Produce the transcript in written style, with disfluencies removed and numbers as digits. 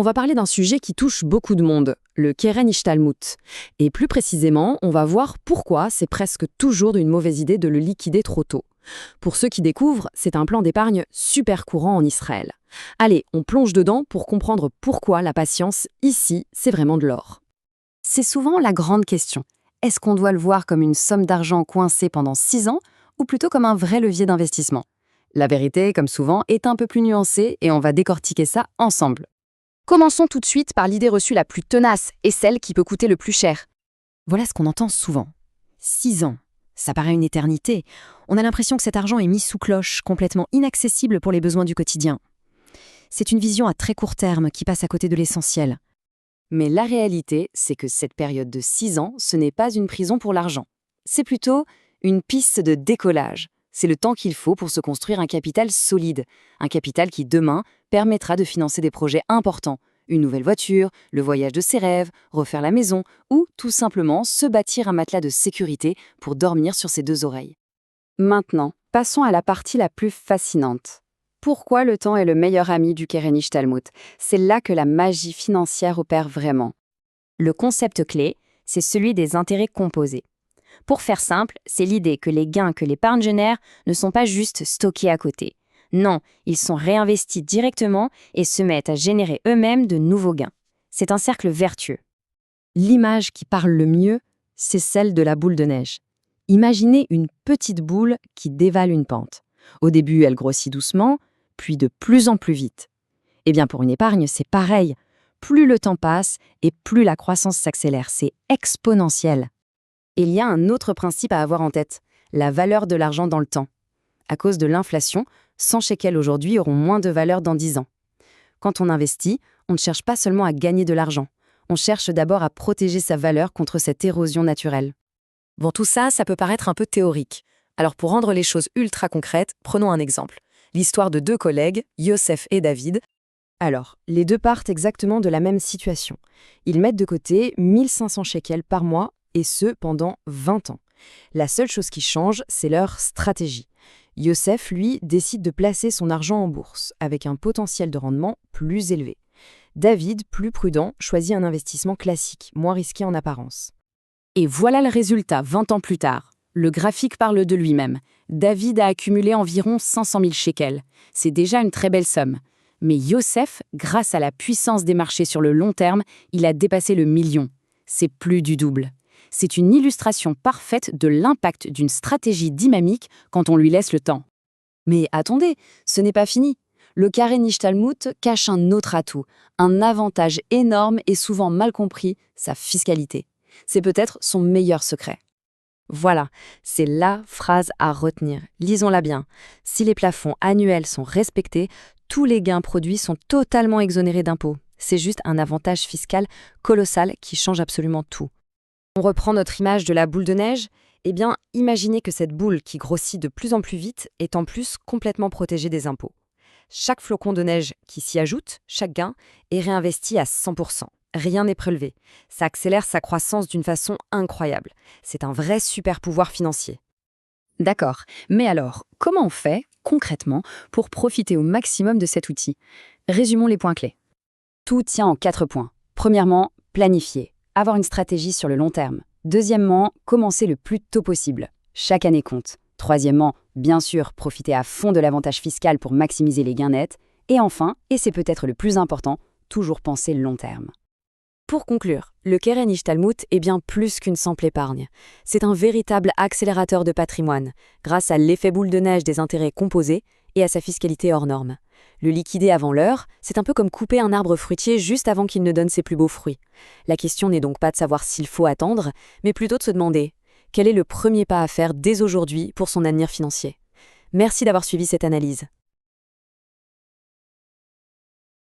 On va parler d'un sujet qui touche beaucoup de monde, le Keren Ishtalmut. Et plus précisément, on va voir pourquoi c'est presque toujours une mauvaise idée de le liquider trop tôt. Pour ceux qui découvrent, c'est un plan d'épargne super courant en Israël. Allez, on plonge dedans pour comprendre pourquoi la patience, ici, c'est vraiment de l'or. C'est souvent la grande question. Est-ce qu'on doit le voir comme une somme d'argent coincée pendant 6 ans ou plutôt comme un vrai levier d'investissement? La vérité, comme souvent, est un peu plus nuancée et on va décortiquer ça ensemble. Commençons tout de suite par l'idée reçue la plus tenace et celle qui peut coûter le plus cher. Voilà ce qu'on entend souvent. 6 ans. Ça paraît une éternité. On a l'impression que cet argent est mis sous cloche, complètement inaccessible pour les besoins du quotidien. C'est une vision à très court terme qui passe à côté de l'essentiel. Mais la réalité, c'est que cette période de 6 ans, ce n'est pas une prison pour l'argent. C'est plutôt une piste de décollage. C'est le temps qu'il faut pour se construire un capital solide, un capital qui, demain, permettra de financer des projets importants, une nouvelle voiture, le voyage de ses rêves, refaire la maison, ou tout simplement se bâtir un matelas de sécurité pour dormir sur ses 2 oreilles. Maintenant, passons à la partie la plus fascinante. Pourquoi le temps est le meilleur ami du Keren Ishtalmut? C'est là que la magie financière opère vraiment. Le concept clé, c'est celui des intérêts composés. Pour faire simple, c'est l'idée que les gains que l'épargne génère ne sont pas juste stockés à côté. Non, ils sont réinvestis directement et se mettent à générer eux-mêmes de nouveaux gains. C'est un cercle vertueux. L'image qui parle le mieux, c'est celle de la boule de neige. Imaginez une petite boule qui dévale une pente. Au début, elle grossit doucement, puis de plus en plus vite. Eh bien, pour une épargne, c'est pareil. Plus le temps passe et plus la croissance s'accélère. C'est exponentiel. Il y a un autre principe à avoir en tête, la valeur de l'argent dans le temps. À cause de l'inflation, 100 shekels aujourd'hui auront moins de valeur dans 10 ans. Quand on investit, on ne cherche pas seulement à gagner de l'argent. On cherche d'abord à protéger sa valeur contre cette érosion naturelle. Bon, tout ça, ça peut paraître un peu théorique. Alors pour rendre les choses ultra concrètes, prenons un exemple. L'histoire de 2 collègues, Yosef et David. Alors, les 2 partent exactement de la même situation. Ils mettent de côté 1500 shekels par mois, et ce, pendant 20 ans. La seule chose qui change, c'est leur stratégie. Yosef, lui, décide de placer son argent en bourse, avec un potentiel de rendement plus élevé. David, plus prudent, choisit un investissement classique, moins risqué en apparence. Et voilà le résultat 20 ans plus tard. Le graphique parle de lui-même. David a accumulé environ 500 000 shekels. C'est déjà une très belle somme. Mais Yosef, grâce à la puissance des marchés sur le long terme, il a dépassé le million. C'est plus du double. C'est une illustration parfaite de l'impact d'une stratégie dynamique quand on lui laisse le temps. Mais attendez, ce n'est pas fini. Le Keren Ishtalmut cache un autre atout, un avantage énorme et souvent mal compris, sa fiscalité. C'est peut-être son meilleur secret. Voilà, c'est la phrase à retenir. Lisons-la bien. Si les plafonds annuels sont respectés, tous les gains produits sont totalement exonérés d'impôts. C'est juste un avantage fiscal colossal qui change absolument tout. On reprend notre image de la boule de neige. Eh bien, imaginez que cette boule qui grossit de plus en plus vite est en plus complètement protégée des impôts. Chaque flocon de neige qui s'y ajoute, chaque gain, est réinvesti à 100%. Rien n'est prélevé. Ça accélère sa croissance d'une façon incroyable. C'est un vrai super pouvoir financier. D'accord, mais alors, comment on fait, concrètement, pour profiter au maximum de cet outil? Résumons les points clés. Tout tient en 4 points. Premièrement, planifier. Avoir une stratégie sur le long terme. Deuxièmement, commencer le plus tôt possible. Chaque année compte. Troisièmement, bien sûr, profiter à fond de l'avantage fiscal pour maximiser les gains nets. Et enfin, et c'est peut-être le plus important, toujours penser long terme. Pour conclure, le Keren Ishtalmut est bien plus qu'une simple épargne. C'est un véritable accélérateur de patrimoine, grâce à l'effet boule de neige des intérêts composés et à sa fiscalité hors norme. Le liquider avant l'heure, c'est un peu comme couper un arbre fruitier juste avant qu'il ne donne ses plus beaux fruits. La question n'est donc pas de savoir s'il faut attendre, mais plutôt de se demander quel est le premier pas à faire dès aujourd'hui pour son avenir financier. Merci d'avoir suivi cette analyse.